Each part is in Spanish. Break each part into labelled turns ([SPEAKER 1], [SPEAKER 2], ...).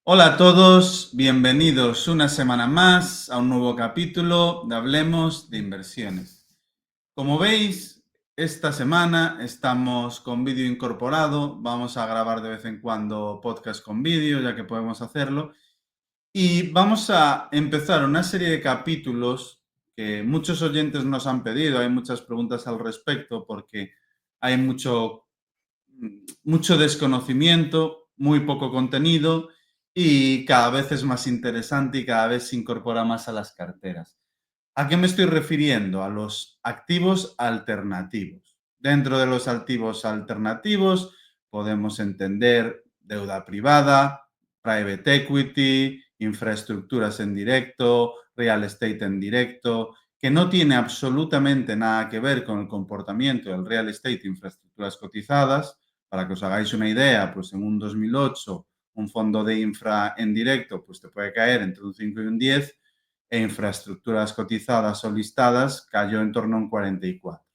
[SPEAKER 1] Hola a todos, bienvenidos una semana más a un nuevo capítulo de Hablemos de Inversiones. Como veis, esta semana estamos con vídeo incorporado, vamos a grabar de vez en cuando podcast con vídeo, ya que podemos hacerlo, y vamos a empezar una serie de capítulos que muchos oyentes nos han pedido, hay muchas preguntas al respecto porque hay mucho desconocimiento, muy poco contenido y cada vez es más interesante y cada vez se incorpora más a las carteras. ¿A qué me estoy refiriendo? A los activos alternativos. Dentro de los activos alternativos podemos entender deuda privada, private equity, infraestructuras en directo, real estate en directo, que no tiene absolutamente nada que ver con el comportamiento del real estate e infraestructuras cotizadas. Para que os hagáis una idea, pues en un 2008 un fondo de infra en directo pues te puede caer entre un 5 y un 10 e infraestructuras cotizadas o listadas cayó en torno a un 44.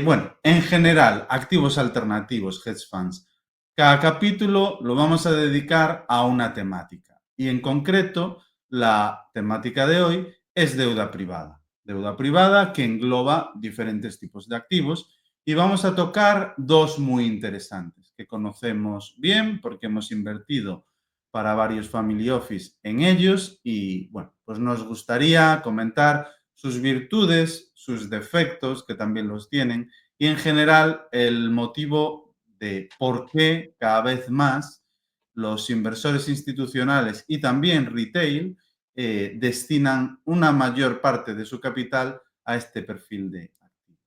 [SPEAKER 1] Bueno, en general, activos alternativos, hedge funds. Cada capítulo lo vamos a dedicar a una temática y en concreto la temática de hoy es deuda privada. Deuda privada que engloba diferentes tipos de activos y vamos a tocar dos muy interesantes que conocemos bien porque hemos invertido para varios family office en ellos y bueno, pues nos gustaría comentar sus virtudes, sus defectos, que también los tienen, y en general el motivo de por qué cada vez más los inversores institucionales y también retail destinan una mayor parte de su capital a este perfil de activo.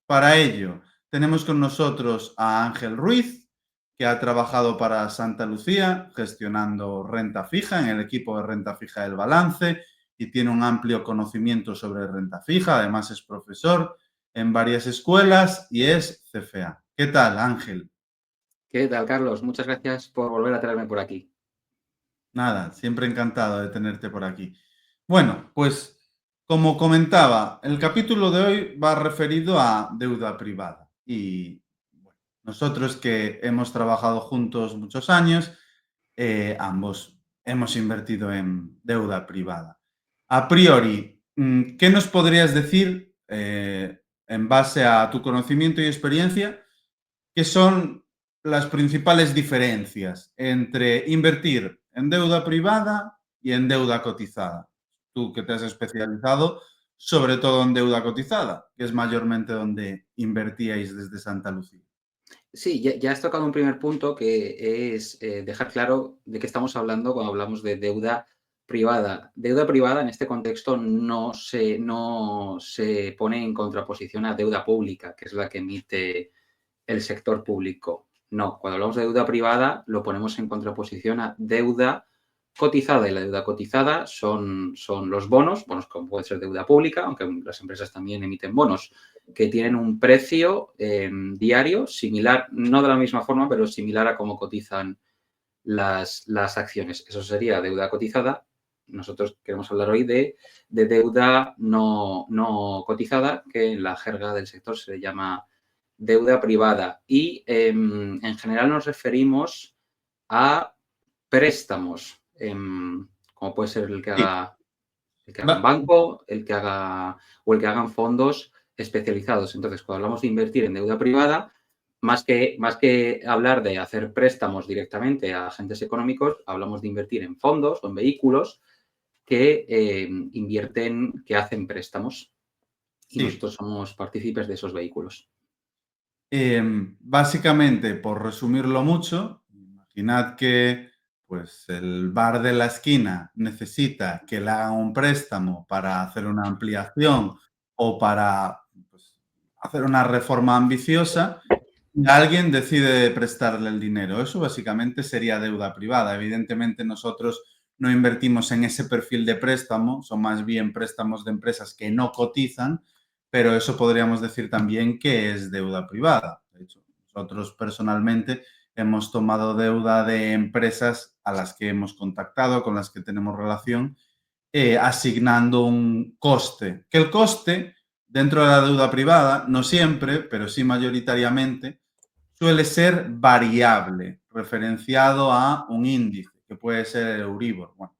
[SPEAKER 1] Para ello, tenemos con nosotros a Ángel Ruiz, que ha trabajado para Santa Lucía gestionando renta fija en el equipo de renta fija del balance y tiene un amplio conocimiento sobre renta fija. Además, es profesor en varias escuelas y es CFA. ¿Qué tal, Ángel?
[SPEAKER 2] ¿Qué tal, Carlos? Muchas gracias por volver a traerme por aquí.
[SPEAKER 1] Nada, siempre encantado de tenerte por aquí. Bueno, pues como comentaba, el capítulo de hoy va referido a deuda privada. Y bueno, nosotros que hemos trabajado juntos muchos años, ambos hemos invertido en deuda privada. A priori, ¿qué nos podrías decir en base a tu conocimiento y experiencia? ¿Qué son las principales diferencias entre invertir en deuda privada y en deuda cotizada? Tú que te has especializado sobre todo en deuda cotizada, que es mayormente donde invertíais desde Santa Lucía.
[SPEAKER 2] Sí, ya has tocado un primer punto que es dejar claro de qué estamos hablando cuando hablamos de deuda privada. Deuda privada en este contexto no se pone en contraposición a deuda pública, que es la que emite el sector público. No, cuando hablamos de deuda privada lo ponemos en contraposición a deuda cotizada. Y la deuda cotizada son los bonos como puede ser deuda pública, aunque las empresas también emiten bonos, que tienen un precio diario similar, no de la misma forma, pero similar a cómo cotizan las acciones. Eso sería deuda cotizada. Nosotros queremos hablar hoy de deuda no cotizada, que en la jerga del sector se le llama deuda privada. Y en general nos referimos a préstamos, como puede ser
[SPEAKER 1] Sí.
[SPEAKER 2] el que haga un banco, el que haga o el que hagan fondos especializados. Entonces, cuando hablamos de invertir en deuda privada, más que hablar de hacer préstamos directamente a agentes económicos, hablamos de invertir en fondos o en vehículos que invierten, que hacen préstamos. Y
[SPEAKER 1] Sí.
[SPEAKER 2] nosotros somos partícipes de esos vehículos.
[SPEAKER 1] Básicamente, por resumirlo mucho, imaginad que pues, el bar de la esquina necesita que le hagan un préstamo para hacer una ampliación o para pues, hacer una reforma ambiciosa y alguien decide prestarle el dinero. Eso básicamente sería deuda privada. Evidentemente nosotros no invertimos en ese perfil de préstamo, son más bien préstamos de empresas que no cotizan, pero eso podríamos decir también que es deuda privada. De hecho, nosotros personalmente hemos tomado deuda de empresas a las que hemos contactado, con las que tenemos relación, asignando un coste. Que el coste dentro de la deuda privada, no siempre, pero sí mayoritariamente, suele ser variable, referenciado a un índice que puede ser el Euribor. Bueno,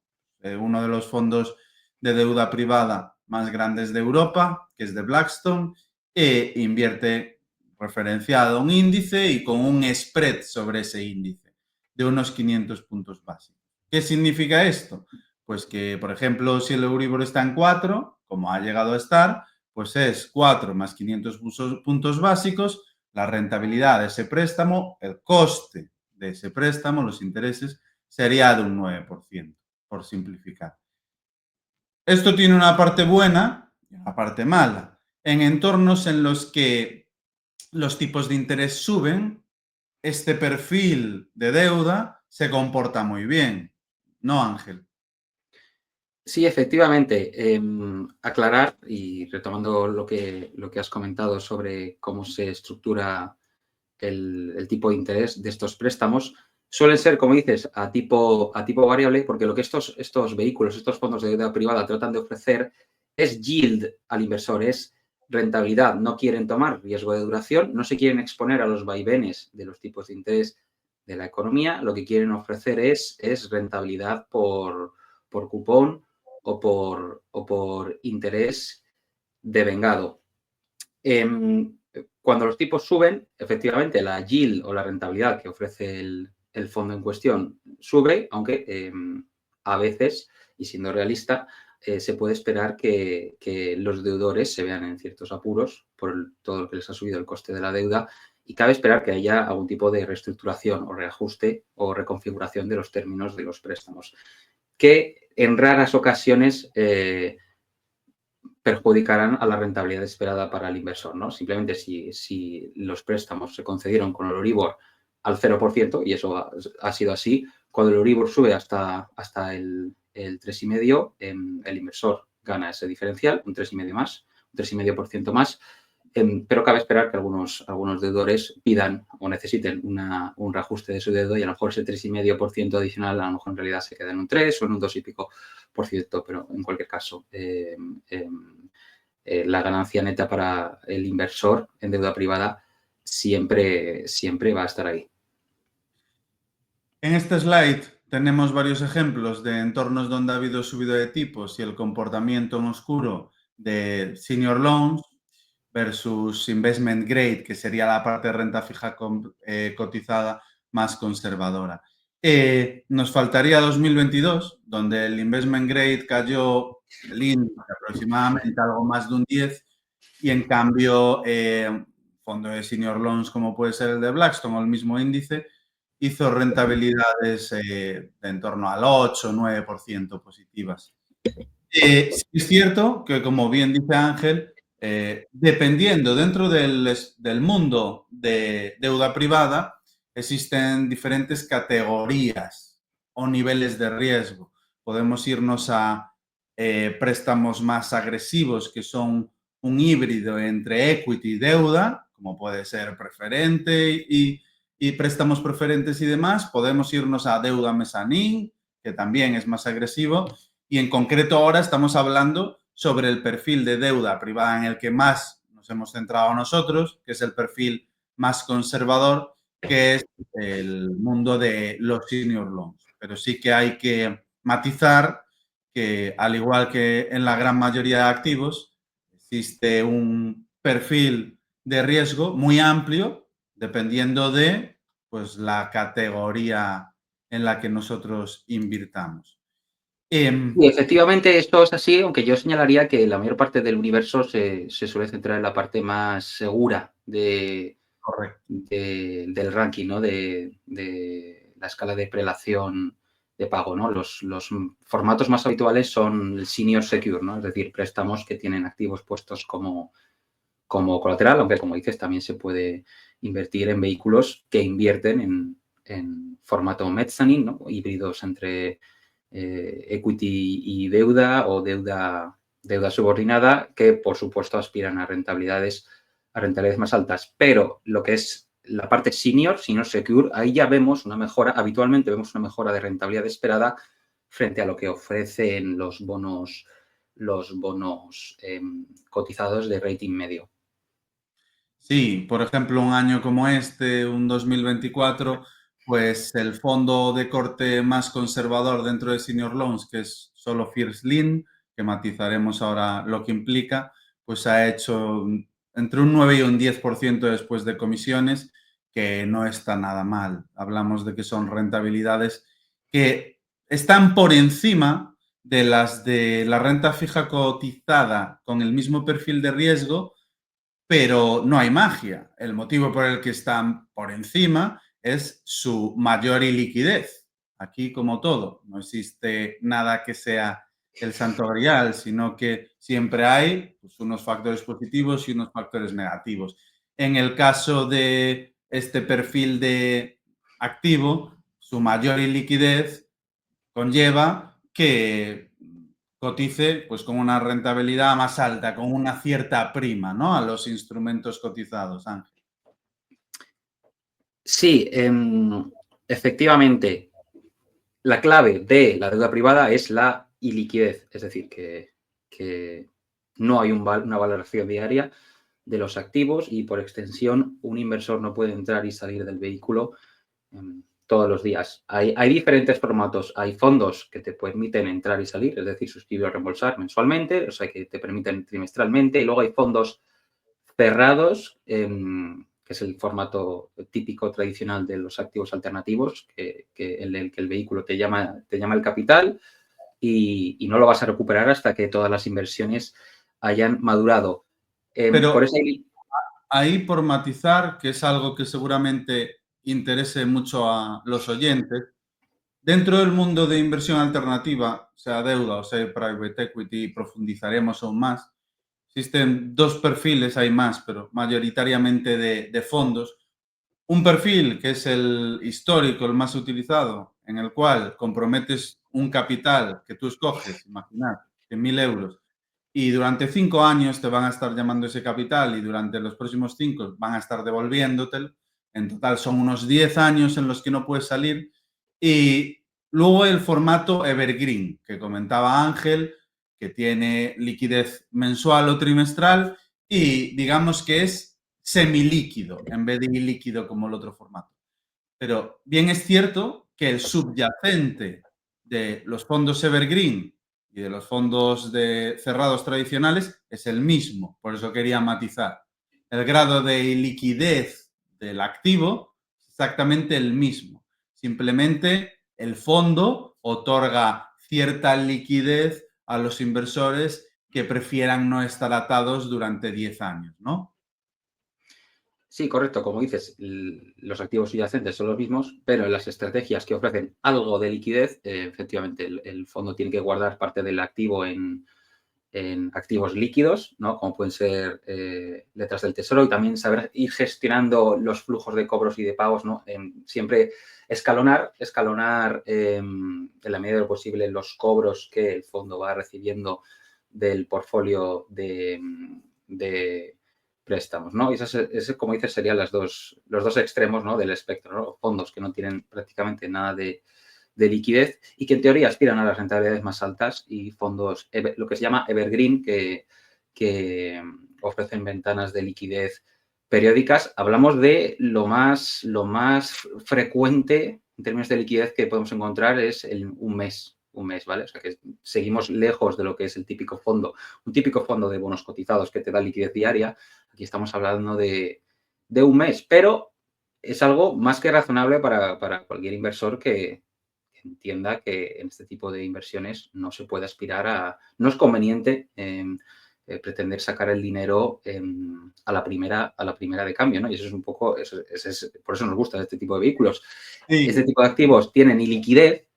[SPEAKER 1] uno de los fondos de deuda privada más grandes de Europa, que es de Blackstone, e invierte referenciado a un índice y con un spread sobre ese índice de unos 500 puntos básicos. ¿Qué significa esto? Pues que, por ejemplo, si el Euribor está en 4, como ha llegado a estar, pues es 4 más 500 puntos básicos, la rentabilidad de ese préstamo, el coste de ese préstamo, los intereses, sería de un 9%, por simplificar. Esto tiene una parte buena y una parte mala. En entornos en los que los tipos de interés suben, este perfil de deuda se comporta muy bien, ¿no, Ángel?
[SPEAKER 2] Sí, efectivamente. Aclarar y retomando lo que has comentado sobre cómo se estructura el tipo de interés de estos préstamos, suelen ser, como dices, a tipo variable, porque lo que estos vehículos, estos fondos de deuda privada tratan de ofrecer es yield al inversor, es rentabilidad. No quieren tomar riesgo de duración, no se quieren exponer a los vaivenes de los tipos de interés de la economía, lo que quieren ofrecer es rentabilidad por cupón o por interés devengado. Cuando los tipos suben, efectivamente, la yield o la rentabilidad que ofrece el fondo en cuestión sube, aunque a veces, y siendo realista, se puede esperar que los deudores se vean en ciertos apuros por todo lo que les ha subido el coste de la deuda y cabe esperar que haya algún tipo de reestructuración o reajuste o reconfiguración de los términos de los préstamos, que en raras ocasiones perjudicarán a la rentabilidad esperada para el inversor, ¿no? Simplemente si los préstamos se concedieron con el Euribor al 0%, y eso ha sido así, cuando el Euribor sube hasta el 3,5%, el inversor gana ese diferencial, un 3,5% más, un 3,5% más, pero cabe esperar que algunos deudores pidan o necesiten un reajuste de su deuda y a lo mejor ese 3,5% adicional a lo mejor en realidad se queda en un 3 o en un 2 y pico por ciento, pero en cualquier caso la ganancia neta para el inversor en deuda privada siempre va a estar ahí.
[SPEAKER 1] En este slide tenemos varios ejemplos de entornos donde ha habido subida de tipos y el comportamiento en oscuro de senior loans versus investment grade, que sería la parte de renta fija cotizada más conservadora. Nos faltaría 2022, donde el investment grade cayó el índice aproximadamente algo más de un 10 y en cambio fondo de senior loans como puede ser el de Blackstone o el mismo índice hizo rentabilidades de en torno al 8 o 9% positivas. Sí es cierto que, como bien dice Ángel, dependiendo dentro del mundo de deuda privada, existen diferentes categorías o niveles de riesgo. Podemos irnos a préstamos más agresivos, que son un híbrido entre equity y deuda, como puede ser preferente y préstamos preferentes y demás. Podemos irnos a deuda mezzanine, que también es más agresivo. Y en concreto ahora estamos hablando sobre el perfil de deuda privada en el que más nos hemos centrado nosotros, que es el perfil más conservador, que es el mundo de los senior loans. Pero sí que hay que matizar que, al igual que en la gran mayoría de activos, existe un perfil de riesgo muy amplio dependiendo de pues, la categoría en la que nosotros invirtamos.
[SPEAKER 2] Y efectivamente esto es así, aunque yo señalaría que la mayor parte del universo se suele centrar en la parte más segura del ranking, ¿no? De la escala de prelación de pago, ¿no? Los formatos más habituales son el senior secure, ¿no? Es decir, préstamos que tienen activos puestos como colateral, aunque como dices también se puede invertir en vehículos que invierten en formato mezzanine, ¿no? Híbridos entre equity y deuda o deuda subordinada que, por supuesto, aspiran a rentabilidades más altas. Pero lo que es la parte senior secure, ahí ya vemos una mejora, habitualmente vemos una mejora de rentabilidad esperada frente a lo que ofrecen los bonos cotizados de rating medio.
[SPEAKER 1] Sí, por ejemplo, un año como este, un 2024, pues el fondo de corte más conservador dentro de Senior Loans, que es solo First Lien, que matizaremos ahora lo que implica, pues ha hecho entre un 9 y un 10% después de comisiones, que no está nada mal. Hablamos de que son rentabilidades que están por encima de las de la renta fija cotizada con el mismo perfil de riesgo, pero no hay magia. El motivo por el que están por encima es su mayor iliquidez. Aquí, como todo, no existe nada que sea el santo grial, sino que siempre hay, pues, unos factores positivos y unos factores negativos. En el caso de este perfil de activo, su mayor iliquidez conlleva que cotice, pues, con una rentabilidad más alta, con una cierta prima, ¿no?, a los instrumentos cotizados, Ángel.
[SPEAKER 2] Sí, efectivamente, la clave de la deuda privada es la iliquidez, es decir, que no hay una valoración diaria de los activos y, por extensión, un inversor no puede entrar y salir del vehículo todos los días. Hay diferentes formatos. Hay fondos que te permiten entrar y salir, es decir, suscribir o reembolsar mensualmente, o sea, que te permiten trimestralmente. Y luego hay fondos cerrados, que es el formato típico tradicional de los activos alternativos, en el que el vehículo te llama el capital y no lo vas a recuperar hasta que todas las inversiones hayan madurado. Por
[SPEAKER 1] Pero
[SPEAKER 2] eso hay...
[SPEAKER 1] ahí, por matizar, que es algo que seguramente interese mucho a los oyentes, dentro del mundo de inversión alternativa, sea deuda o sea private equity, profundizaremos aún más. Existen dos perfiles, hay más, pero mayoritariamente de fondos. Un perfil que es el histórico, el más utilizado, en el cual comprometes un capital que tú escoges, imaginad, 100.000 euros, y durante 5 años te van a estar llamando ese capital y durante los próximos 5 van a estar devolviéndotelo. En total son unos 10 años en los que no puedes salir. Y luego el formato evergreen, que comentaba Ángel, que tiene liquidez mensual o trimestral y digamos que es semilíquido en vez de ilíquido como el otro formato. Pero bien es cierto que el subyacente de los fondos evergreen y de los fondos cerrados tradicionales es el mismo. Por eso quería matizar. El grado de liquidez del activo es exactamente el mismo. Simplemente el fondo otorga cierta liquidez a los inversores que prefieran no estar atados durante 10 años, ¿no?
[SPEAKER 2] Sí, correcto. Como dices, los activos subyacentes son los mismos, pero en las estrategias que ofrecen algo de liquidez, efectivamente, el fondo tiene que guardar parte del activo en activos líquidos, ¿no? Como pueden ser letras del tesoro, y también saber ir gestionando los flujos de cobros y de pagos, ¿no? Siempre escalonar en la medida de lo posible los cobros que el fondo va recibiendo del portfolio de préstamos, ¿no? Y ese, como dices, serían los dos extremos, ¿no?, del espectro, ¿no? Fondos que no tienen prácticamente nada de liquidez y que en teoría aspiran a las rentabilidades más altas, y fondos, lo que se llama evergreen, que ofrecen ventanas de liquidez periódicas. Hablamos de lo más frecuente en términos de liquidez que podemos encontrar es un mes, ¿vale? O sea que seguimos lejos de lo que es el típico fondo, un típico fondo de bonos cotizados que te da liquidez diaria. Aquí estamos hablando de un mes, pero es algo más que razonable para cualquier inversor que entienda que en este tipo de inversiones no se puede aspirar no es conveniente pretender sacar el dinero a la primera de cambio, ¿no? Y eso es un poco, por eso nos gustan este tipo de vehículos. Este
[SPEAKER 1] Sí,
[SPEAKER 2] tipo de activos tienen iliquidez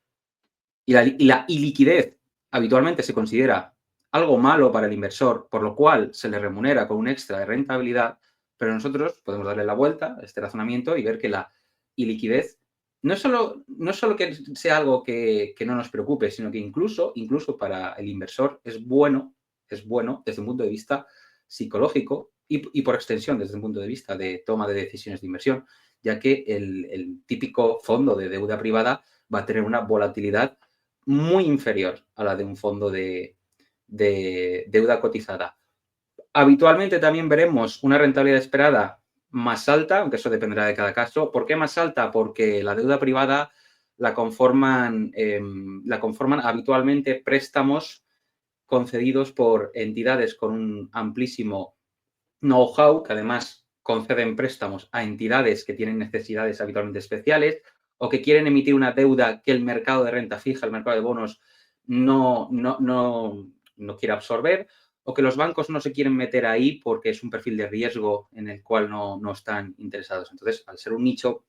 [SPEAKER 2] y la iliquidez habitualmente se considera algo malo para el inversor, por lo cual se le remunera con un extra de rentabilidad, pero nosotros podemos darle la vuelta a este razonamiento y ver que la iliquidez no es solo que sea algo que no nos preocupe, sino que incluso para el inversor es bueno desde un punto de vista psicológico y por extensión desde un punto de vista de toma de decisiones de inversión, ya que el típico fondo de deuda privada va a tener una volatilidad muy inferior a la de un fondo de deuda cotizada. Habitualmente también veremos una rentabilidad esperada más alta, aunque eso dependerá de cada caso. ¿Por qué más alta? Porque la deuda privada la conforman habitualmente préstamos concedidos por entidades con un amplísimo know-how, que además conceden préstamos a entidades que tienen necesidades habitualmente especiales o que quieren emitir una deuda que el mercado de renta fija, el mercado de bonos, no quiere absorber, o que los bancos no se quieren meter ahí porque es un perfil de riesgo en el cual no están interesados. Entonces, al ser un nicho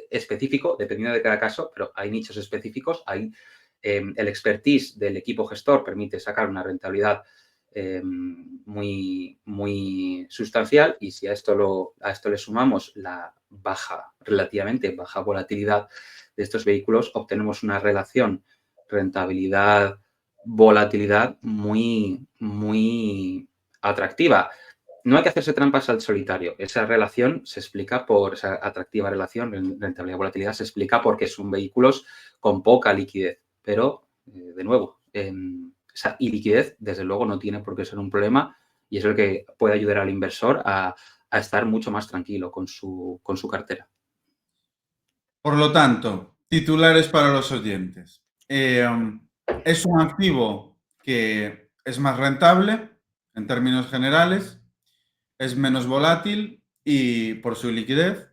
[SPEAKER 2] específico, dependiendo de cada caso, pero hay nichos específicos, hay el expertise del equipo gestor permite sacar una rentabilidad muy sustancial, y si a esto le sumamos la relativamente baja volatilidad de estos vehículos, obtenemos una relación rentabilidad-volatilidad muy atractiva. No hay que hacerse trampas al solitario. Esa relación se explica esa atractiva relación, rentabilidad-volatilidad, se explica porque son vehículos con poca liquidez. Pero, de nuevo, esa iliquidez, desde luego, no tiene por qué ser un problema, y es lo que puede ayudar al inversor a estar mucho más tranquilo con su cartera.
[SPEAKER 1] Por lo tanto, titulares para los oyentes. Es un activo que es más rentable en términos generales, es menos volátil y por su liquidez,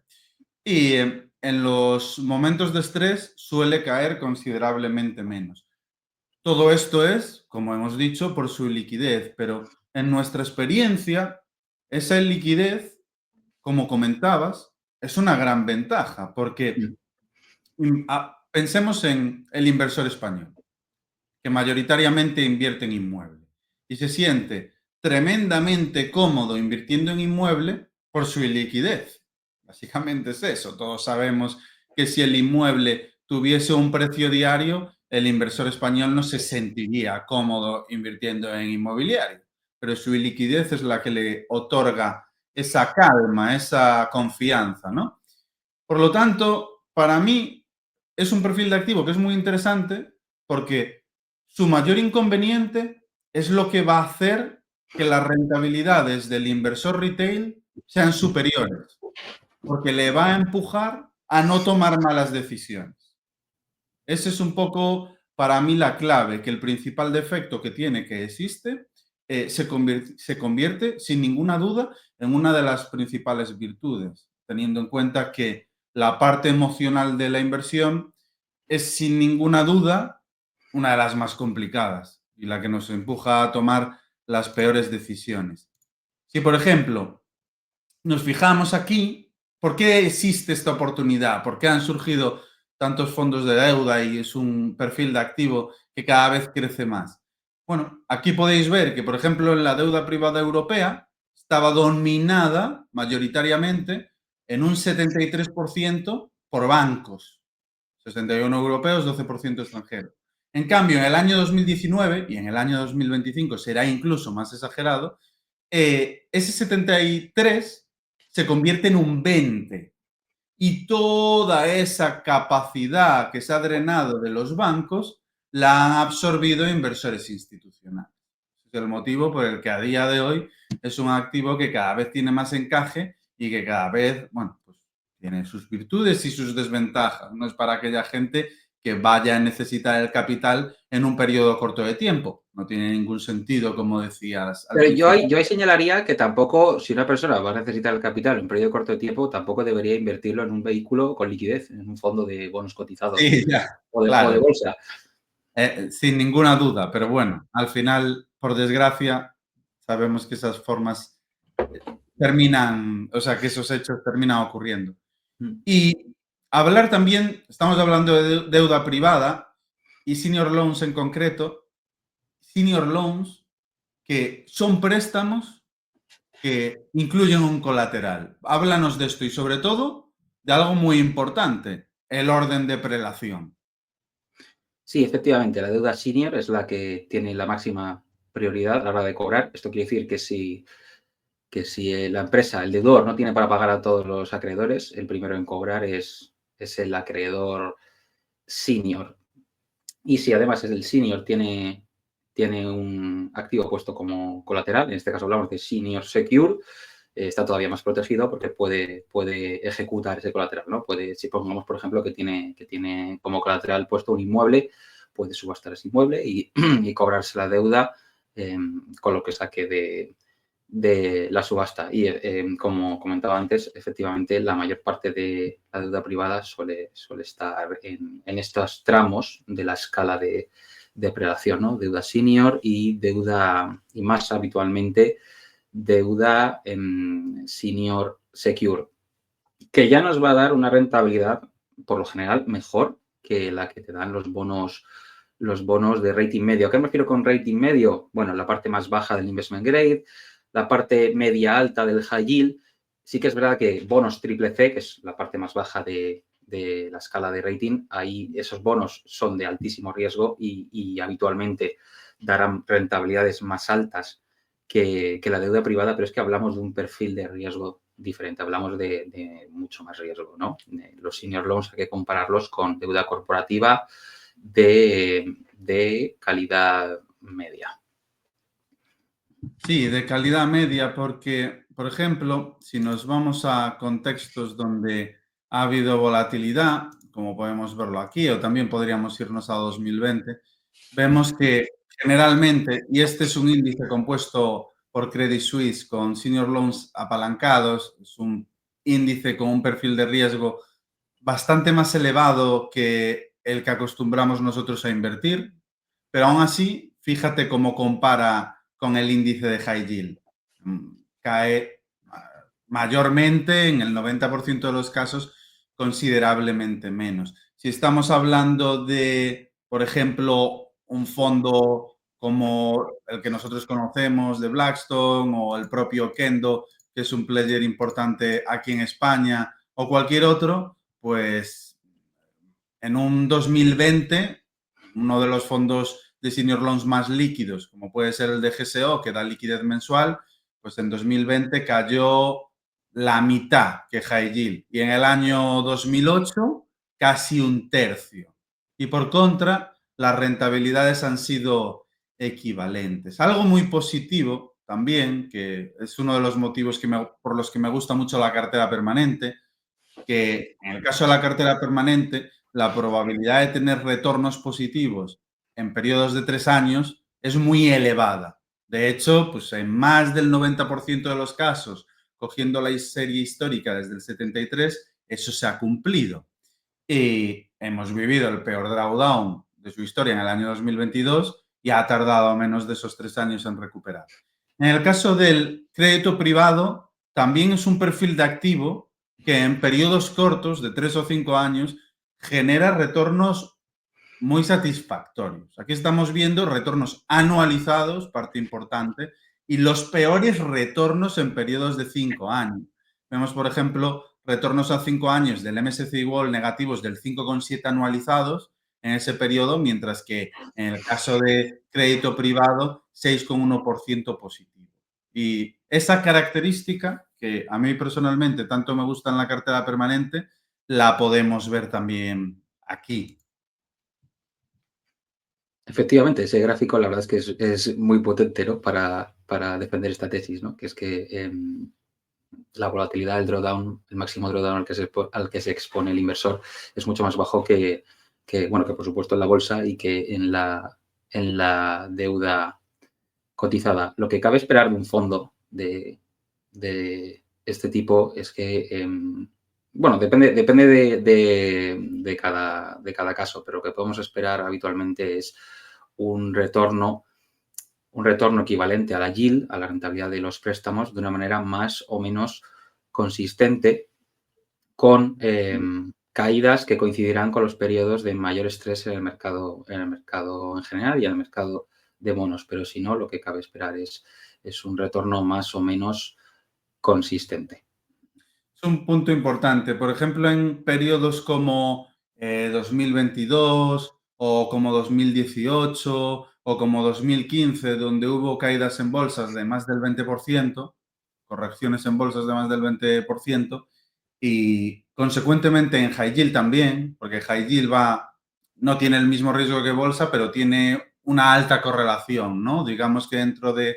[SPEAKER 1] y en los momentos de estrés suele caer considerablemente menos. Todo esto es, como hemos dicho, por su liquidez, pero en nuestra experiencia, esa liquidez, como comentabas, es una gran ventaja, porque pensemos en el inversor español, que mayoritariamente invierte en inmueble y se siente tremendamente cómodo invirtiendo en inmueble por su liquidez. Básicamente es eso. Todos sabemos que si el inmueble tuviese un precio diario, el inversor español no se sentiría cómodo invirtiendo en inmobiliario, pero su liquidez es la que le otorga esa calma, esa confianza, ¿no? Por lo tanto, para mí es un perfil de activo que es muy interesante porque su mayor inconveniente es lo que va a hacer que las rentabilidades del inversor retail sean superiores, porque le va a empujar a no tomar malas decisiones. Ese es un poco para mí la clave, que el principal defecto que tiene, que existe, se convierte sin ninguna duda en una de las principales virtudes, teniendo en cuenta que la parte emocional de la inversión es sin ninguna duda una de las más complicadas y la que nos empuja a tomar las peores decisiones. Si, por ejemplo, nos fijamos aquí, ¿por qué existe esta oportunidad? ¿Por qué han surgido tantos fondos de deuda y es un perfil de activo que cada vez crece más? Bueno, aquí podéis ver que, por ejemplo, en la deuda privada europea estaba dominada mayoritariamente en un 73% por bancos, 61 europeos, 12% extranjeros. En cambio, en el año 2019 y en el año 2025 será incluso más exagerado, ese 73 se convierte en un 20 y toda esa capacidad que se ha drenado de los bancos la han absorbido inversores institucionales. Ese es el motivo por el que a día de hoy es un activo que cada vez tiene más encaje y que cada vez, bueno, pues tiene sus virtudes y sus desventajas. No es para aquella gente que vaya a necesitar el capital en un periodo corto de tiempo. No tiene ningún sentido, como decías al
[SPEAKER 2] Pero yo
[SPEAKER 1] principio.
[SPEAKER 2] ahí señalaría que tampoco, si una persona va a necesitar el capital en un periodo corto de tiempo, tampoco debería invertirlo en un vehículo con liquidez, en un fondo de bonos cotizados
[SPEAKER 1] Sí, ya,
[SPEAKER 2] o de
[SPEAKER 1] claro.
[SPEAKER 2] bolsa.
[SPEAKER 1] Sin ninguna duda, pero bueno, al final, por desgracia, sabemos que esas formas terminan, o sea, que esos hechos terminan ocurriendo.
[SPEAKER 2] Mm.
[SPEAKER 1] Y hablar también, estamos hablando de deuda privada y senior loans en concreto, senior loans que son préstamos que incluyen un colateral. Háblanos de esto y sobre todo de algo muy importante, el orden de prelación.
[SPEAKER 2] Sí, efectivamente, la deuda senior es la que tiene la máxima prioridad a la hora de cobrar. Esto quiere decir que si la empresa, el deudor, no tiene para pagar a todos los acreedores, el primero en cobrar es el acreedor senior. Y si además el senior tiene un activo puesto como colateral, en este caso hablamos de senior secure, está todavía más protegido porque puede ejecutar ese colateral, ¿no? Si pongamos, por ejemplo, que tiene como colateral puesto un inmueble, puede subastar ese inmueble y, y cobrarse la deuda con lo que saque de la subasta. Y como comentaba antes, efectivamente, la mayor parte de la deuda privada suele estar en estos tramos de la escala de prelación, ¿no? Deuda senior y deuda, y más habitualmente, deuda senior secure, que ya nos va a dar una rentabilidad, por lo general, mejor que la que te dan los bonos de rating medio. ¿A qué me refiero con rating medio? Bueno, la parte más baja del investment grade, la parte media alta del high yield. Sí que es verdad que bonos triple C, que es la parte más baja de la escala de rating, ahí esos bonos son de altísimo riesgo y habitualmente darán rentabilidades más altas que la deuda privada, pero es que hablamos de un perfil de riesgo diferente, hablamos de mucho más riesgo, ¿no? Los senior loans hay que compararlos con deuda corporativa de calidad media.
[SPEAKER 1] Sí, de calidad media, porque, por ejemplo, si nos vamos a contextos donde ha habido volatilidad, como podemos verlo aquí, o también podríamos irnos a 2020, vemos que generalmente, y este es un índice compuesto por Credit Suisse con senior loans apalancados, es un índice con un perfil de riesgo bastante más elevado que el que acostumbramos nosotros a invertir, pero aún así, fíjate cómo compara con el índice de high yield. Cae mayormente, en el 90% de los casos, considerablemente menos. Si estamos hablando de, por ejemplo, un fondo como el que nosotros conocemos de Blackstone o el propio Kendo, que es un player importante aquí en España, o cualquier otro, pues en un 2020, uno de los fondos de senior loans más líquidos, como puede ser el de GSO, que da liquidez mensual, pues en 2020 cayó la mitad que high yield y en el año 2008 casi un tercio. Y por contra, las rentabilidades han sido equivalentes. Algo muy positivo también, que es uno de los motivos por los que me gusta mucho la cartera permanente, que en el caso de la cartera permanente, la probabilidad de tener retornos positivos en periodos de 3 años es muy elevada. De hecho, pues en más del 90% de los casos, cogiendo la serie histórica desde el 73, eso se ha cumplido. Y hemos vivido el peor drawdown de su historia en el año 2022 y ha tardado menos de esos 3 años en recuperar. En el caso del crédito privado, también es un perfil de activo que en periodos cortos, de 3 o 5 años, genera retornos muy satisfactorios. Aquí estamos viendo retornos anualizados, parte importante, y los peores retornos en periodos de 5 años. Vemos, por ejemplo, retornos a 5 años del MSCI World negativos del 5,7 anualizados en ese periodo, mientras que en el caso de crédito privado, 6,1% positivo. Y esa característica, que a mí personalmente tanto me gusta en la cartera permanente, la podemos ver también aquí.
[SPEAKER 2] Efectivamente, ese gráfico la verdad es que es muy potente, ¿no? Para defender esta tesis, ¿no? Que es que la volatilidad del drawdown, el máximo drawdown al que se expone el inversor es mucho más bajo bueno, que por supuesto en la bolsa y que en la deuda cotizada. Lo que cabe esperar de un fondo de este tipo es que, bueno, depende de cada caso, pero lo que podemos esperar habitualmente es un retorno equivalente a la yield, a la rentabilidad de los préstamos, de una manera más o menos consistente, con caídas que coincidirán con los periodos de mayor estrés en el mercado en general y en el mercado de bonos. Pero si no, lo que cabe esperar es un retorno más o menos consistente.
[SPEAKER 1] Es un punto importante. Por ejemplo, en periodos como 2022 o como 2018 o como 2015, donde hubo caídas en bolsas de más del 20%, correcciones en bolsas de más del 20%, y consecuentemente en high yield también, porque high yield no tiene el mismo riesgo que bolsa, pero tiene una alta correlación, ¿no? Digamos que dentro de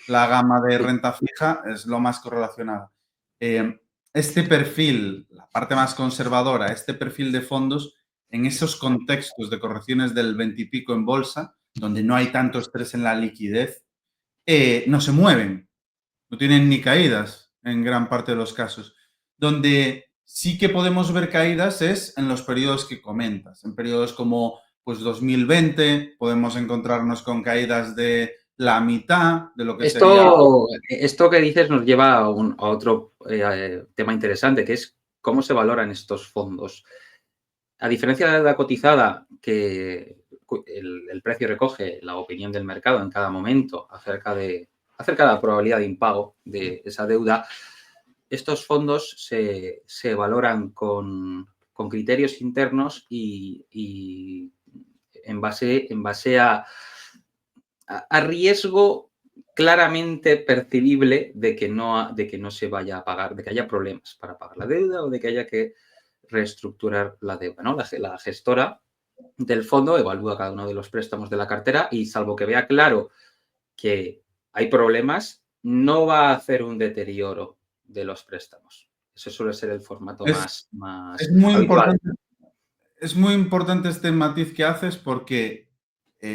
[SPEAKER 1] la gama de
[SPEAKER 2] Sí.
[SPEAKER 1] renta fija es lo más correlacionada. Este perfil, la parte más conservadora, este perfil de fondos, en esos contextos de correcciones del 20 y pico en bolsa, donde no hay tanto estrés en la liquidez, no se mueven, no tienen ni caídas en gran parte de los casos. Donde sí que podemos ver caídas es en los periodos que comentas. En periodos como pues 2020 podemos encontrarnos con caídas de la mitad de lo que sería...
[SPEAKER 2] Esto que dices nos lleva a otro tema interesante, que es cómo se valoran estos fondos. A diferencia de la deuda cotizada, que el precio recoge la opinión del mercado en cada momento acerca de la probabilidad de impago de esa deuda, estos fondos se valoran con criterios internos y en base a riesgo claramente percibible de que no se vaya a pagar, de que haya problemas para pagar la deuda o de que haya que reestructurar la deuda, ¿no? La gestora del fondo evalúa cada uno de los préstamos de la cartera y, salvo que vea claro que hay problemas, no va a hacer un deterioro de los préstamos. Eso suele ser el formato
[SPEAKER 1] Es,
[SPEAKER 2] más
[SPEAKER 1] es muy
[SPEAKER 2] habitual.
[SPEAKER 1] importante, es muy importante este matiz que haces porque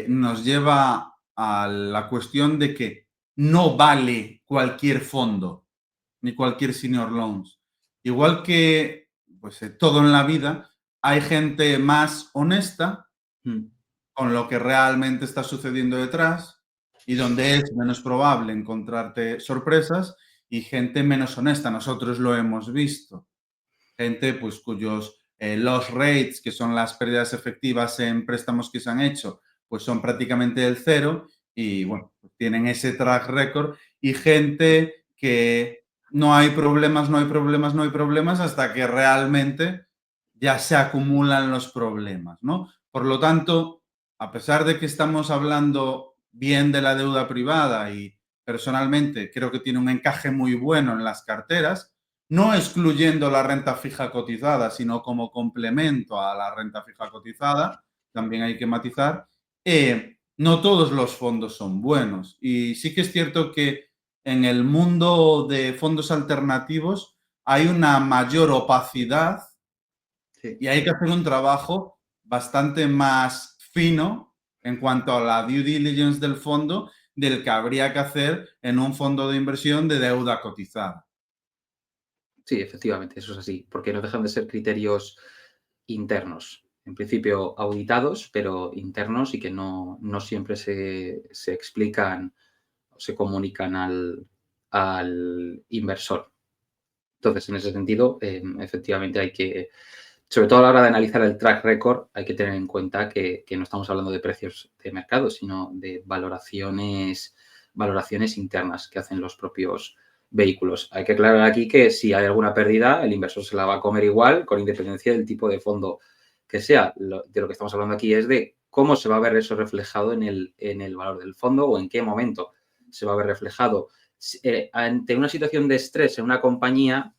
[SPEAKER 1] nos lleva a la cuestión de que no vale cualquier fondo ni cualquier senior loans. Igual que pues, todo en la vida, hay gente más honesta
[SPEAKER 2] Mm.
[SPEAKER 1] con lo que realmente está sucediendo detrás y donde es menos probable encontrarte sorpresas y gente menos honesta. Nosotros lo hemos visto. Gente pues, cuyos loss rates, que son las pérdidas efectivas en préstamos que se han hecho, pues son prácticamente el cero y bueno, pues tienen ese track record y gente que no hay problemas, no hay problemas, no hay problemas hasta que realmente ya se acumulan los problemas, ¿no? Por lo tanto, a pesar de que estamos hablando bien de la deuda privada y personalmente creo que tiene un encaje muy bueno en las carteras, no excluyendo la renta fija cotizada, sino como complemento a la renta fija cotizada, también hay que matizar, no todos los fondos son buenos. Y sí que es cierto que en el mundo de fondos alternativos hay una mayor opacidad
[SPEAKER 2] Sí.
[SPEAKER 1] y hay que hacer un trabajo bastante más fino en cuanto a la due diligence del fondo del que habría que hacer en un fondo de inversión de deuda cotizada.
[SPEAKER 2] Sí, efectivamente, eso es así, porque no dejan de ser criterios internos. En principio auditados, pero internos y que no siempre se explican o se comunican al inversor. Entonces, en ese sentido, efectivamente hay que, sobre todo a la hora de analizar el track record, hay que tener en cuenta que no estamos hablando de precios de mercado, sino de valoraciones internas que hacen los propios vehículos. Hay que aclarar aquí que si hay alguna pérdida, el inversor se la va a comer igual, con independencia del tipo de fondo que sea. De lo que estamos hablando aquí es de cómo se va a ver eso reflejado en el valor del fondo o en qué momento se va a ver reflejado. Ante una situación de estrés en una compañía,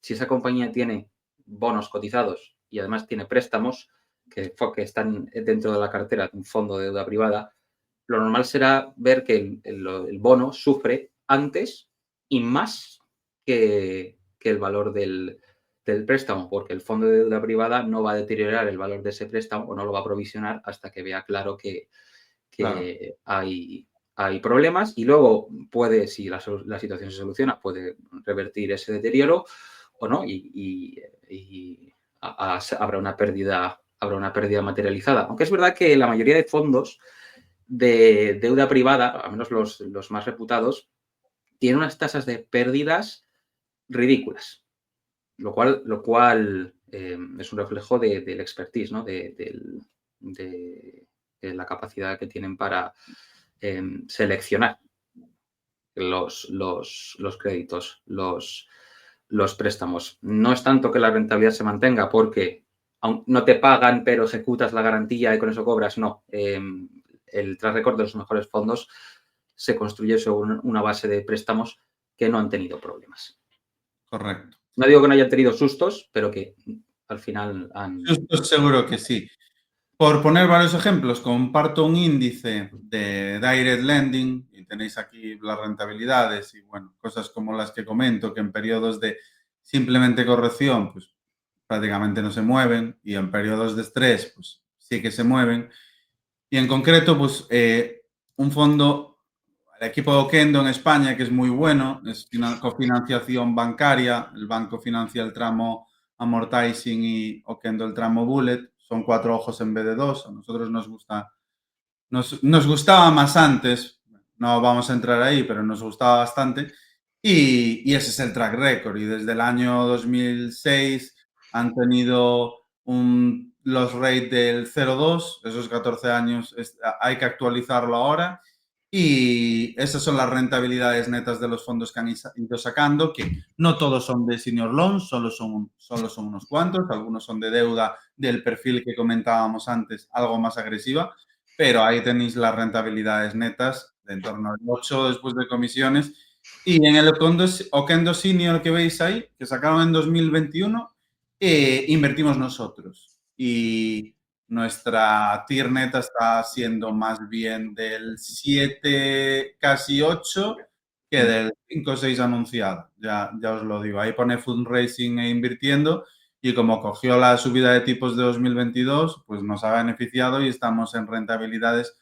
[SPEAKER 2] si esa compañía tiene bonos cotizados y además tiene préstamos que están dentro de la cartera de un fondo de deuda privada, lo normal será ver que el bono sufre antes y más que el valor del préstamo, porque el fondo de deuda privada no va a deteriorar el valor de ese préstamo o no lo va a provisionar hasta que vea claro que
[SPEAKER 1] Claro.
[SPEAKER 2] hay problemas y luego puede, si la situación se soluciona, puede revertir ese deterioro o no y habrá una pérdida materializada. Aunque es verdad que la mayoría de fondos de deuda privada, al menos los más reputados, tienen unas tasas de pérdidas ridículas, lo cual es un reflejo del expertise, ¿no? De la capacidad que tienen para seleccionar los créditos, los préstamos. No es tanto que la rentabilidad se mantenga porque no te pagan, pero ejecutas la garantía y con eso cobras. No. El track record de los mejores fondos se construye sobre una base de préstamos que no han tenido problemas.
[SPEAKER 1] Correcto.
[SPEAKER 2] No digo que no hayan tenido sustos, pero que al final han...
[SPEAKER 1] Justo seguro que sí. Por poner varios ejemplos, comparto un índice de direct lending y tenéis aquí las rentabilidades y bueno, cosas como las que comento, que en periodos de simplemente corrección, pues prácticamente no se mueven y en periodos de estrés, pues sí que se mueven. Y en concreto, pues un fondo, el equipo de Oquendo en España, que es muy bueno, es cofinanciación bancaria, el banco financia el tramo amortizing y Oquendo el tramo bullet, son 4 ojos en vez de 2, a nosotros nos gustaba más antes, no vamos a entrar ahí, pero nos gustaba bastante, y ese es el track record, y desde el año 2006 han tenido un loss rate del 0,2, esos 14 años hay que actualizarlo ahora, y esas son las rentabilidades netas de los fondos que han ido sacando, que no todos son de senior loans, solo son unos cuantos, algunos son de deuda del perfil que comentábamos antes, algo más agresiva, pero ahí tenéis las rentabilidades netas de en torno al 8 después de comisiones. Y en el Oquendo Senior que veis ahí, que sacaron en 2021, invertimos nosotros. Y nuestra tier neta está siendo más bien del 7, casi 8, que del 5 o 6 anunciado. Ya os lo digo. Ahí pone fundraising e invirtiendo y como cogió la subida de tipos de 2022, pues nos ha beneficiado y estamos en rentabilidades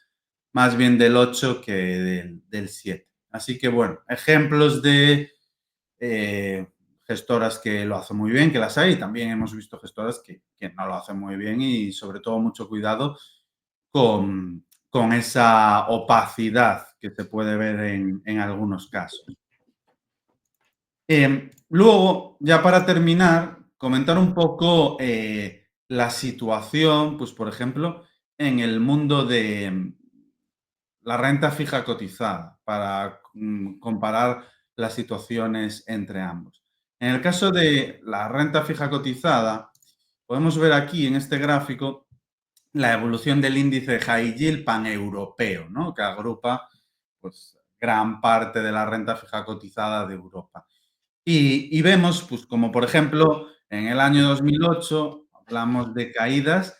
[SPEAKER 1] más bien del 8 que del 7. Así que bueno, ejemplos de gestoras que lo hacen muy bien, que las hay. También hemos visto gestoras que no lo hacen muy bien y sobre todo mucho cuidado con esa opacidad que se puede ver en algunos casos. Luego, ya para terminar, comentar un poco la situación, pues por ejemplo, en el mundo de la renta fija cotizada, para comparar las situaciones entre ambos. En el caso de la renta fija cotizada, podemos ver aquí en este gráfico la evolución del índice High Yield paneuropeo, ¿no? Que agrupa pues, gran parte de la renta fija cotizada de Europa. Y vemos, pues como por ejemplo, en el año 2008 hablamos de caídas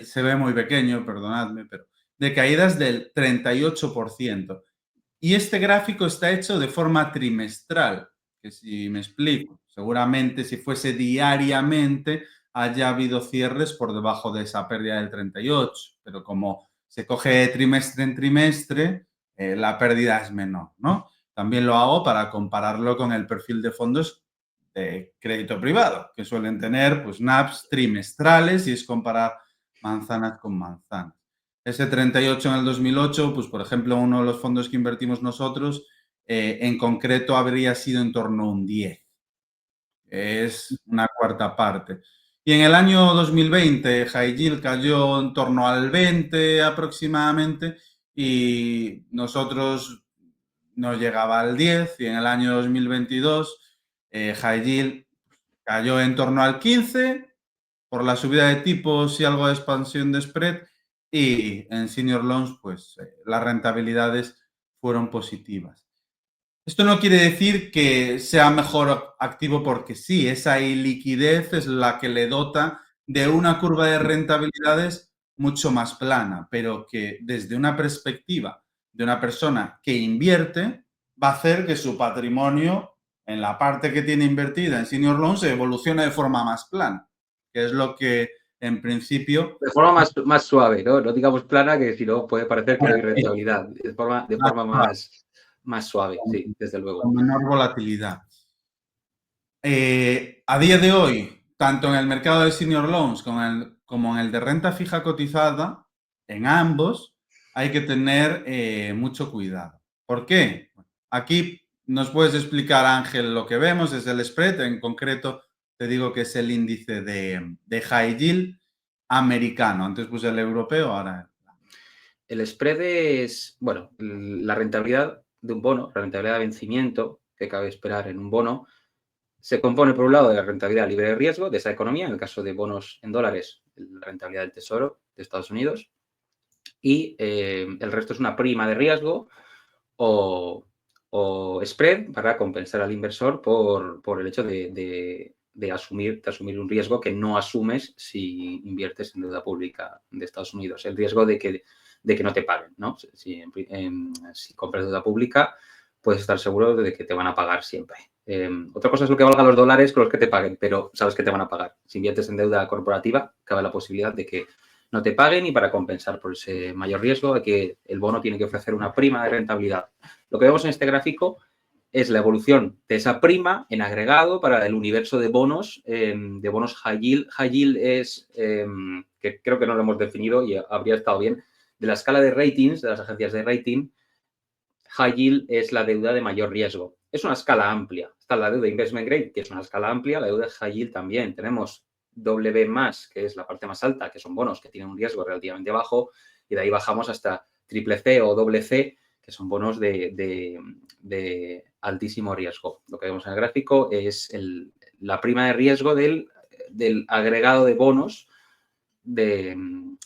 [SPEAKER 1] se ve muy pequeño, perdonadme, pero de caídas del 38%. Y este gráfico está hecho de forma trimestral, que si me explico, seguramente si fuese diariamente haya habido cierres por debajo de esa pérdida del 38, pero como se coge trimestre en trimestre, la pérdida es menor, ¿no? También lo hago para compararlo con el perfil de fondos de crédito privado, que suelen tener pues NAVs trimestrales y es comparar manzanas con manzanas. Ese 38 en el 2008, pues por ejemplo, uno de los fondos que invertimos nosotros, en concreto habría sido en torno a un 10. Es una cuarta parte. Y en el año 2020, High Yield cayó en torno al 20 aproximadamente y nosotros no llegaba al 10 y en el año 2022 High Yield cayó en torno al 15 por la subida de tipos y algo de expansión de spread y en senior loans pues las rentabilidades fueron positivas. Esto no quiere decir que sea mejor activo porque sí, esa liquidez es la que le dota de una curva de rentabilidades mucho más plana, pero que desde una perspectiva de una persona que invierte va a hacer que su patrimonio en la parte que tiene invertida en senior loans se evolucione de forma más plana, que es lo que en principio...
[SPEAKER 2] De forma más suave, ¿no? No digamos plana, que si no puede parecer que no hay rentabilidad. De forma más suave, sí, desde luego.
[SPEAKER 1] con menor volatilidad. A día de hoy, tanto en el mercado de senior loans como en el de renta fija cotizada, en ambos hay que tener mucho cuidado. ¿Por qué? Aquí nos puedes explicar, Ángel, lo que vemos es el spread, en concreto te digo que es el índice de high yield americano. Antes puse el europeo, ahora...
[SPEAKER 2] El spread es, bueno, la rentabilidad de un bono, la rentabilidad de vencimiento que cabe esperar en un bono, se compone por un lado de la rentabilidad libre de riesgo de esa economía, en el caso de bonos en dólares, la rentabilidad del Tesoro de Estados Unidos, y el resto es una prima de riesgo o spread para compensar al inversor por el hecho de de asumir un riesgo que no asumes si inviertes en deuda pública de Estados Unidos. El riesgo de que no te paguen, ¿no? Si compras deuda pública, puedes estar seguro de que te van a pagar siempre. Otra cosa es lo que valgan los dólares con los que te paguen, pero sabes que te van a pagar. Si inviertes en deuda corporativa, cabe la posibilidad de que no te paguen, y para compensar por ese mayor riesgo, el bono tiene que ofrecer una prima de rentabilidad. Lo que vemos en este gráfico es la evolución de esa prima en agregado para el universo de bonos high yield. High yield es, que creo que no lo hemos definido y habría estado bien, de la escala de ratings de las agencias de rating. High yield es la deuda de mayor riesgo. Es una escala amplia. Está la deuda investment grade, que es una escala amplia, la deuda high yield también. Tenemos BB+, que es la parte más alta, que son bonos que tienen un riesgo relativamente bajo, y de ahí bajamos hasta triple C o doble C, que son bonos de altísimo riesgo. Lo que vemos en el gráfico es la prima de riesgo del agregado de bonos del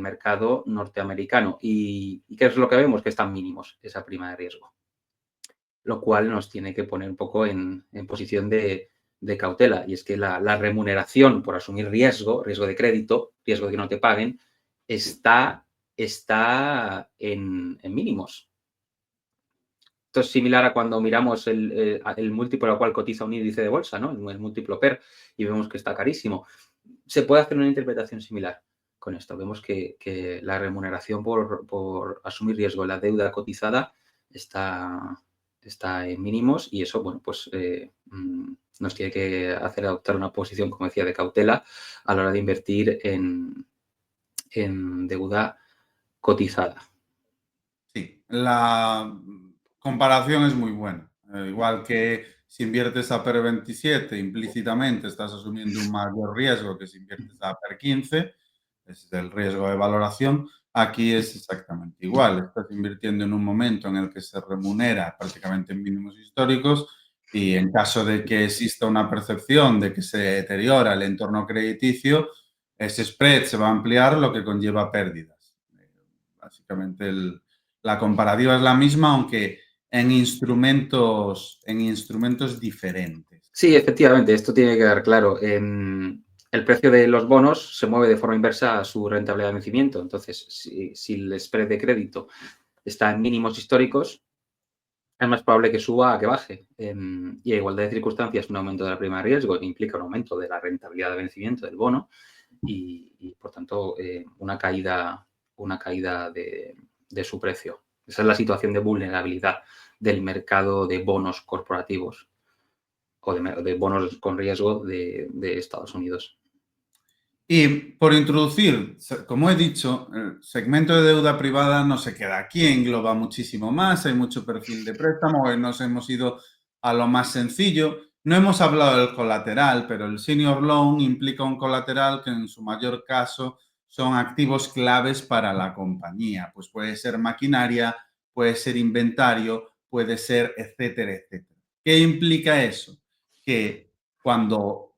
[SPEAKER 2] mercado norteamericano. ¿Y qué es lo que vemos? Que están mínimos esa prima de riesgo, lo cual nos tiene que poner un poco en posición de cautela. Y es que la remuneración por asumir riesgo de crédito, riesgo de que no te paguen, está en mínimos. Esto es similar a cuando miramos el múltiplo al cual cotiza un índice de bolsa, ¿no? El múltiplo PER, y vemos que está carísimo. Se puede hacer una interpretación similar con esto. Vemos que la remuneración por asumir riesgo en la deuda cotizada está en mínimos, y eso, bueno, pues nos tiene que hacer adoptar una posición, como decía, de cautela a la hora de invertir en deuda cotizada.
[SPEAKER 1] Sí, la comparación es muy buena. Igual que si inviertes a PER 27, implícitamente estás asumiendo un mayor riesgo que si inviertes a PER 15, es el riesgo de valoración. Aquí es exactamente igual. Estás invirtiendo en un momento en el que se remunera prácticamente en mínimos históricos, y en caso de que exista una percepción de que se deteriora el entorno crediticio, ese spread se va a ampliar, lo que conlleva pérdidas. Básicamente la comparativa es la misma, aunque en instrumentos diferentes.
[SPEAKER 2] Sí, efectivamente, esto tiene que quedar claro. El precio de los bonos se mueve de forma inversa a su rentabilidad de vencimiento. Entonces, si el spread de crédito está en mínimos históricos, es más probable que suba a que baje. Y a igualdad de circunstancias, un aumento de la prima de riesgo implica un aumento de la rentabilidad de vencimiento del bono, y por tanto, una caída de su precio. Esa es la situación de vulnerabilidad del mercado de bonos corporativos o de bonos con riesgo de Estados Unidos.
[SPEAKER 1] Y por introducir, como he dicho, el segmento de deuda privada no se queda aquí, engloba muchísimo más, hay mucho perfil de préstamo. Hoy nos hemos ido a lo más sencillo. No hemos hablado del colateral, pero el senior loan implica un colateral que en su mayor caso son activos claves para la compañía. Pues puede ser maquinaria, puede ser inventario, puede ser etcétera, etcétera. ¿Qué implica eso? Que cuando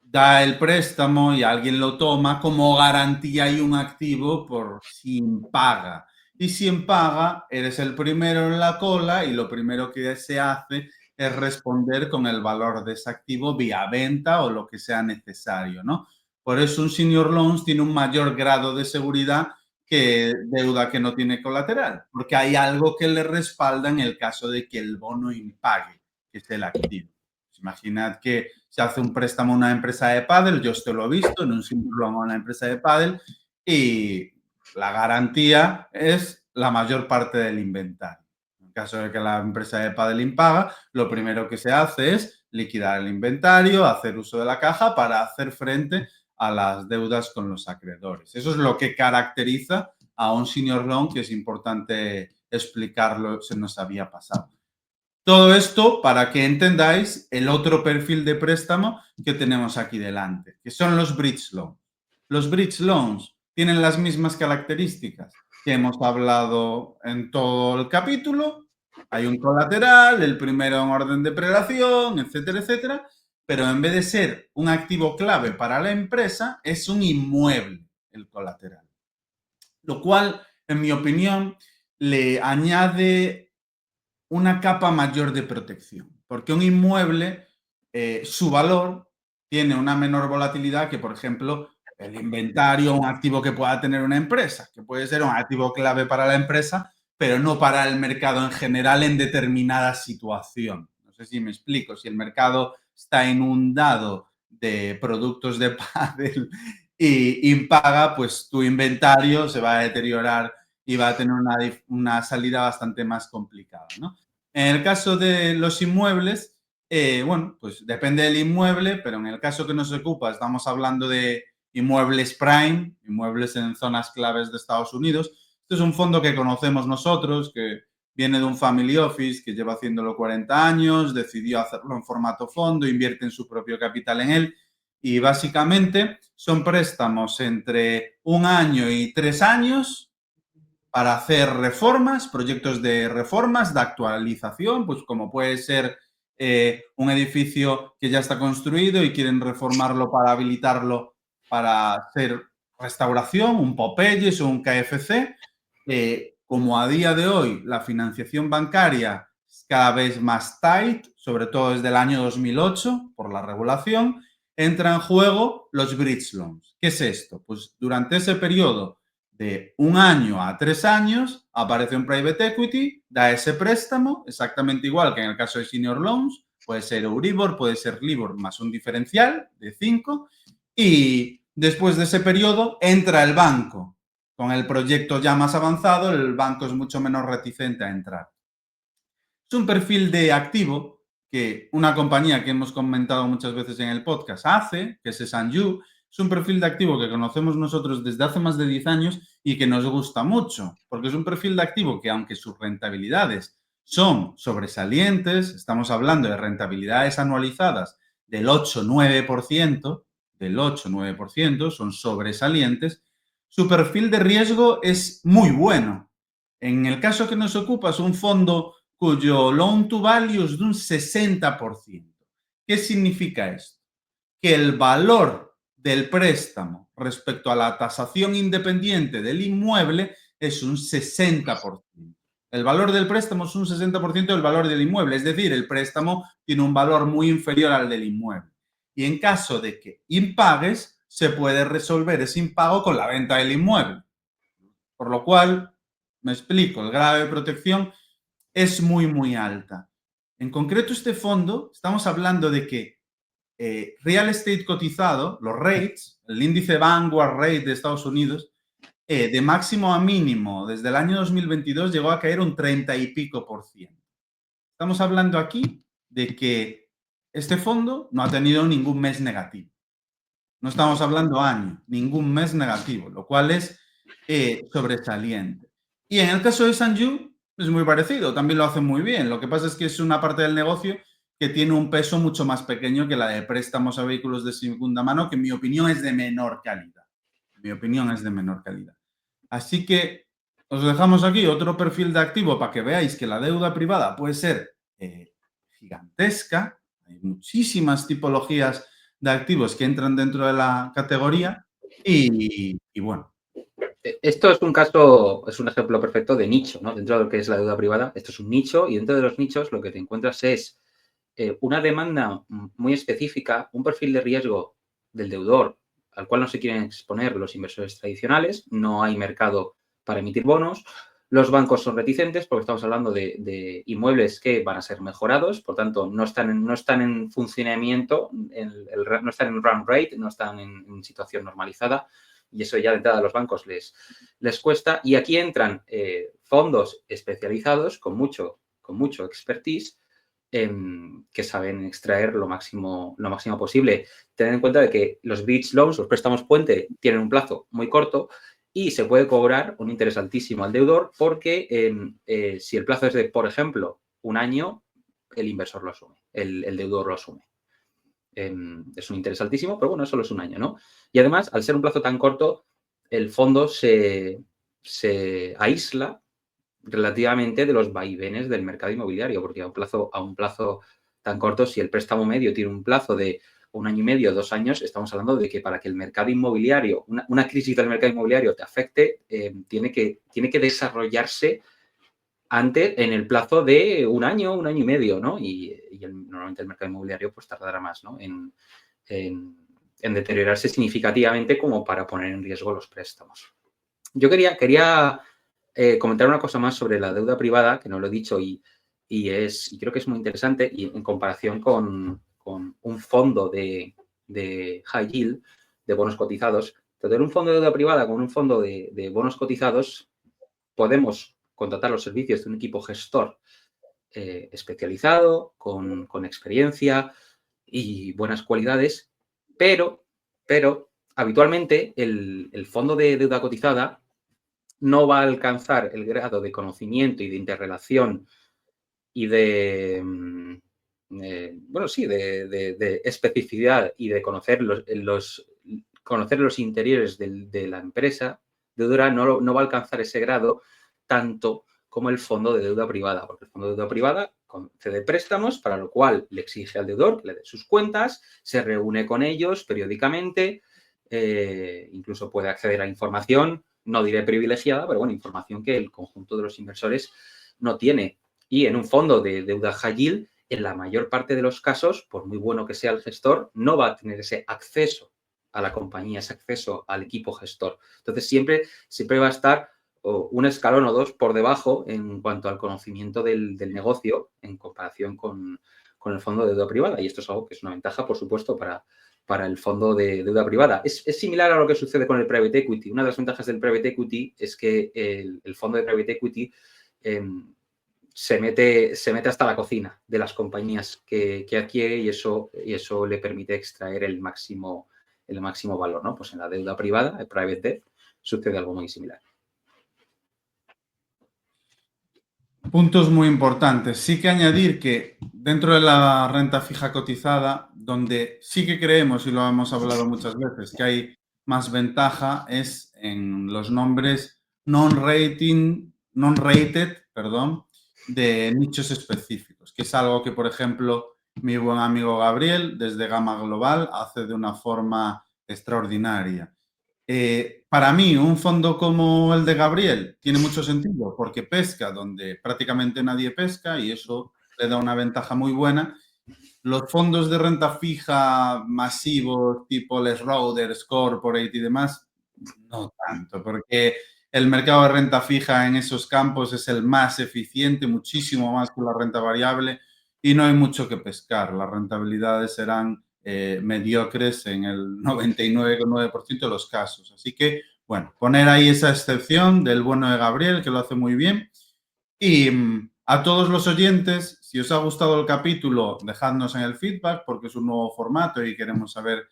[SPEAKER 1] da el préstamo y alguien lo toma, como garantía hay un activo por si impaga. Y si impaga, eres el primero en la cola, y lo primero que se hace es responder con el valor de ese activo vía venta o lo que sea necesario, ¿no? Por eso un senior loans tiene un mayor grado de seguridad que deuda que no tiene colateral, porque hay algo que le respalda en el caso de que el bono impague, que es el activo. Imaginad que se hace un préstamo a una empresa de pádel, yo esto lo he visto en un senior loan a una empresa de pádel, y la garantía es la mayor parte del inventario. En caso de que la empresa de pádel impaga, lo primero que se hace es liquidar el inventario, hacer uso de la caja para hacer frente a las deudas con los acreedores. Eso es lo que caracteriza a un senior loan, que es importante explicarlo, se nos había pasado. Todo esto para que entendáis el otro perfil de préstamo que tenemos aquí delante, que son los bridge loans. Los bridge loans tienen las mismas características que hemos hablado en todo el capítulo. Hay un colateral, el primero en orden de prelación, etcétera, etcétera, pero en vez de ser un activo clave para la empresa, es un inmueble el colateral. Lo cual, en mi opinión, le añade una capa mayor de protección, porque un inmueble su valor tiene una menor volatilidad que, por ejemplo, el inventario, un activo que pueda tener una empresa, que puede ser un activo clave para la empresa, pero no para el mercado en general en determinada situación. No sé si me explico. Si el mercado está inundado de productos de pádel y impaga, pues tu inventario se va a deteriorar y va a tener una salida bastante más complicada, ¿no? En el caso de los inmuebles, bueno, pues depende del inmueble, pero en el caso que nos ocupa, estamos hablando de inmuebles prime, inmuebles en zonas claves de Estados Unidos. Este es un fondo que conocemos nosotros, que viene de un family office que lleva haciéndolo 40 años, decidió hacerlo en formato fondo, invierte en su propio capital en él y básicamente son préstamos entre 1 año y 3 años para hacer reformas, proyectos de reformas, de actualización, pues como puede ser un edificio que ya está construido y quieren reformarlo para habilitarlo para hacer restauración, un Popeyes o un KFC. Como a día de hoy la financiación bancaria es cada vez más tight, sobre todo desde el año 2008 por la regulación, entra en juego los bridge loans. ¿Qué es esto? Pues durante ese periodo de 1 año a 3 años, aparece un private equity, da ese préstamo, exactamente igual que en el caso de senior loans, puede ser Euribor, puede ser Libor más un diferencial de 5, y después de ese periodo entra el banco. Con el proyecto ya más avanzado, el banco es mucho menos reticente a entrar. Es un perfil de activo que una compañía que hemos comentado muchas veces en el podcast hace, que es Sanju. Es un perfil de activo que conocemos nosotros desde hace más de 10 años y que nos gusta mucho, porque es un perfil de activo que, aunque sus rentabilidades son sobresalientes, estamos hablando de rentabilidades anualizadas del 8-9%, son sobresalientes, su perfil de riesgo es muy bueno. En el caso que nos ocupa es un fondo cuyo loan to value es de un 60%. ¿Qué significa esto? Que el valor del préstamo respecto a la tasación independiente del inmueble es un 60%. El valor del préstamo es un 60% del valor del inmueble, es decir, el préstamo tiene un valor muy inferior al del inmueble. Y en caso de que impagues, se puede resolver ese impago con la venta del inmueble. Por lo cual, me explico, el grado de protección es muy, muy alta. En concreto, este fondo, estamos hablando de que real estate cotizado, los rates, el índice Vanguard Rate de Estados Unidos, de máximo a mínimo desde el año 2022 llegó a caer un 30 y pico por ciento. Estamos hablando aquí de que este fondo no ha tenido ningún mes negativo. No estamos hablando año, ningún mes negativo, lo cual es sobresaliente. Y en el caso de Sanju es muy parecido, también lo hace muy bien. Lo que pasa es que es una parte del negocio que tiene un peso mucho más pequeño que la de préstamos a vehículos de segunda mano, que en mi opinión es de menor calidad. Mi opinión es de menor calidad. Así que os dejamos aquí otro perfil de activo para que veáis que la deuda privada puede ser gigantesca. Hay muchísimas tipologías de activos que entran dentro de la categoría y bueno.
[SPEAKER 2] Esto es un caso, es un ejemplo perfecto de nicho, ¿no? Dentro de lo que es la deuda privada, esto es un nicho y dentro de los nichos lo que te encuentras es una demanda muy específica, un perfil de riesgo del deudor al cual no se quieren exponer los inversores tradicionales, no hay mercado para emitir bonos, los bancos son reticentes porque estamos hablando de inmuebles que van a ser mejorados, por tanto, no están en funcionamiento, no están en run rate, no están en situación normalizada y eso ya de entrada a los bancos les cuesta. Y aquí entran fondos especializados con mucho expertise que saben extraer lo máximo posible. Tened en cuenta de que los bridge loans, los préstamos puente, tienen un plazo muy corto y se puede cobrar un interés altísimo al deudor porque si el plazo es de, por ejemplo, 1 año, el inversor lo asume, el deudor lo asume. Es un interés altísimo, pero bueno, solo es 1 año, ¿no? Y además, al ser un plazo tan corto, el fondo se aísla relativamente de los vaivenes del mercado inmobiliario, porque a un plazo tan corto, si el préstamo medio tiene un plazo de 1 año y medio, 2 años, estamos hablando de que para que el mercado inmobiliario, una crisis del mercado inmobiliario te afecte, tiene que desarrollarse antes en el plazo de 1 año, 1 año y medio, ¿no? Y normalmente el mercado inmobiliario pues tardará más, ¿no? en deteriorarse significativamente como para poner en riesgo los préstamos. Yo quería comentar una cosa más sobre la deuda privada, que no lo he dicho y creo que es muy interesante, y en comparación con un fondo de high yield, de bonos cotizados. Tener un fondo de deuda privada con un fondo de bonos cotizados, podemos contratar los servicios de un equipo gestor especializado, con experiencia y buenas cualidades, pero habitualmente el fondo de deuda cotizada no va a alcanzar el grado de conocimiento y de interrelación y de especificidad y de conocer los interiores de la empresa deudora, no va a alcanzar ese grado tanto como el fondo de deuda privada, porque el fondo de deuda privada concede préstamos, para lo cual le exige al deudor que le dé sus cuentas, se reúne con ellos periódicamente, incluso puede acceder a información, no diré privilegiada, pero bueno, información que el conjunto de los inversores no tiene. Y en un fondo de deuda high yield, en la mayor parte de los casos, por muy bueno que sea el gestor, no va a tener ese acceso a la compañía, ese acceso al equipo gestor. Entonces, siempre va a estar un escalón o dos por debajo en cuanto al conocimiento del negocio en comparación con el fondo de deuda privada. Y esto es algo que es una ventaja, por supuesto, para el fondo de deuda privada. Es similar a lo que sucede con el private equity. Una de las ventajas del private equity es que el fondo de private equity se mete hasta la cocina de las compañías que adquiere y eso le permite extraer el máximo valor, ¿no? Pues en la deuda privada, el private debt, sucede algo muy similar.
[SPEAKER 1] Puntos muy importantes. Sí que añadir que dentro de la renta fija cotizada, donde sí que creemos, y lo hemos hablado muchas veces, que hay más ventaja es en los nombres non-rated, de nichos específicos, que es algo que, por ejemplo, mi buen amigo Gabriel, desde Gama Global, hace de una forma extraordinaria. Para mí, un fondo como el de Gabriel tiene mucho sentido porque pesca donde prácticamente nadie pesca y eso le da una ventaja muy buena. Los fondos de renta fija masivos tipo Les Roaders, Corporate y demás, no tanto, porque el mercado de renta fija en esos campos es el más eficiente, muchísimo más que la renta variable y no hay mucho que pescar. Las rentabilidades serán mediocres en el 99,9% de los casos. Así que, bueno, poner ahí esa excepción del bueno de Gabriel, que lo hace muy bien. Y a todos los oyentes, si os ha gustado el capítulo, dejadnos en el feedback porque es un nuevo formato y queremos saber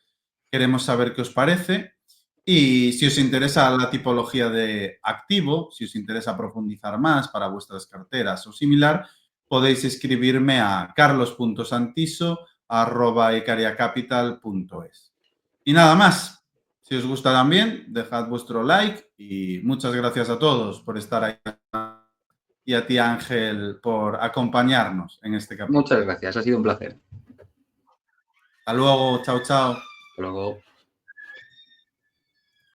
[SPEAKER 1] qué os parece. Y si os interesa la tipología de activo, si os interesa profundizar más para vuestras carteras o similar, podéis escribirme a carlos.santiso@ecariacapital.es. Y nada más. Si os gusta también, dejad vuestro like y muchas gracias a todos por estar ahí y a ti, Ángel, por acompañarnos en este capítulo.
[SPEAKER 2] Muchas gracias, ha sido un placer.
[SPEAKER 1] Hasta luego, chao, chao.
[SPEAKER 2] Hasta luego.